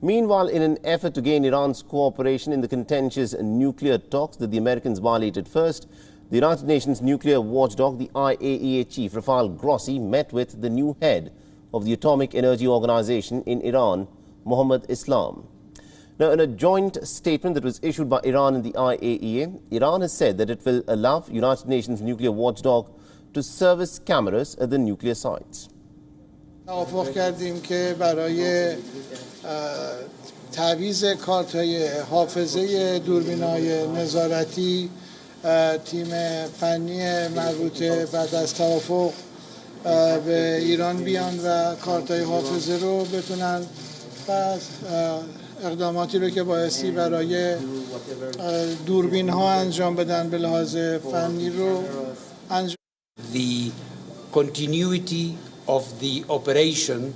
Meanwhile, in an effort to gain Iran's cooperation in the contentious nuclear talks that the Americans violated first, the United Nations nuclear watchdog, the IAEA chief Rafael Grossi, met with the new head of the Atomic Energy Organization in Iran, Mohammad Islam. Now, in a joint statement that was issued by Iran and the IAEA, Iran has said that it will allow United Nations nuclear watchdog to service cameras at the nuclear sites. توافق کردیم که برای تعویض کارت‌های حافظه دوربین‌های نظارتی تیم فنی مربوطه بعد از توافق به ایران بیان و کارت‌های حافظه رو بتونن و اقداماتی رو که بایستی برای دوربین‌ها انجام بدن به لحاظ فنی رو انجام. The continuity of the operation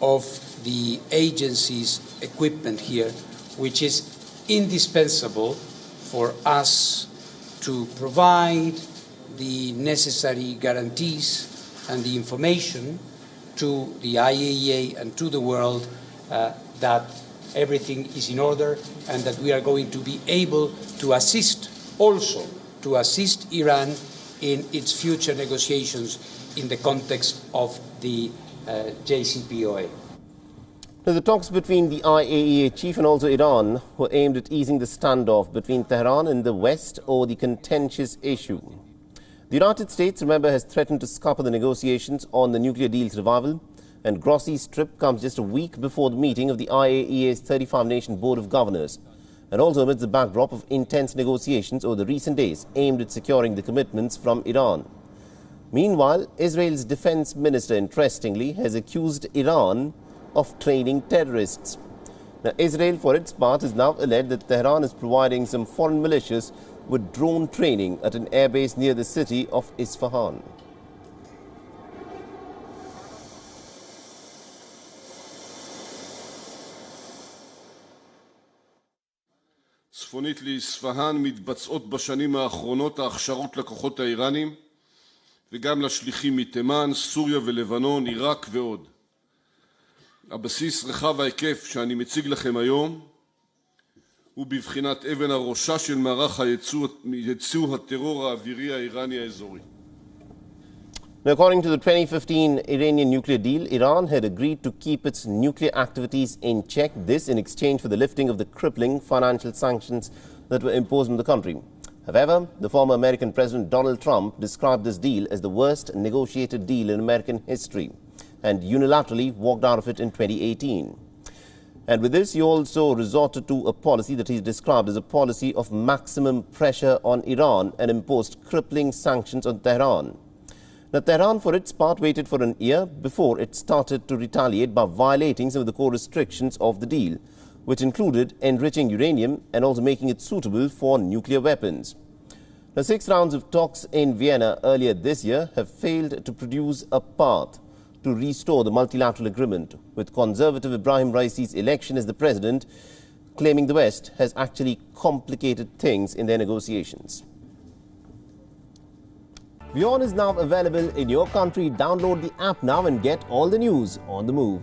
of the agency's equipment here, which is indispensable for us to provide the necessary guarantees and the information to the IAEA and to the world that everything is in order and that we are going to be able to assist Iran in its future negotiations in the context of the JCPOA. Now, the talks between the IAEA chief and also Iran were aimed at easing the standoff between Tehran and the West over the contentious issue. The United States, remember, has threatened to scupper the negotiations on the nuclear deal's revival, and Grossi's trip comes just a week before the meeting of the IAEA's 35-nation Board of Governors, and also amidst the backdrop of intense negotiations over the recent days aimed at securing the commitments from Iran. Meanwhile, Israel's defense minister, interestingly, has accused Iran of training terrorists. Now, Israel, for its part, has now alleged that Tehran is providing some foreign militias with drone training at an airbase near the city of Isfahan. צפונית לאספהאן מתבצעות בשנים האחרונות ההכשרות לכוחות האיראנים וגם לשליחים מתימן, סוריה ולבנון, עיראק ועוד. הבסיס רחב ההיקף שאני מציג לכם היום הוא בבחינת אבן הראשה של מערך ייצוא הטרור האווירי האיראני האזורי. Now, according to the 2015 Iranian nuclear deal, Iran had agreed to keep its nuclear activities in check, this in exchange for the lifting of the crippling financial sanctions that were imposed on the country. However, the former American President Donald Trump described this deal as the worst negotiated deal in American history and unilaterally walked out of it in 2018. And with this, he also resorted to a policy that he described as a policy of maximum pressure on Iran and imposed crippling sanctions on Tehran. Now, Tehran, for its part, waited for an year before it started to retaliate by violating some of the core restrictions of the deal, which included enriching uranium and also making it suitable for nuclear weapons. Now, 6 rounds of talks in Vienna earlier this year have failed to produce a path to restore the multilateral agreement, with conservative Ibrahim Raisi's election as the president claiming the West has actually complicated things in their negotiations. WION is now available in your country. Download the app now and get all the news on the move.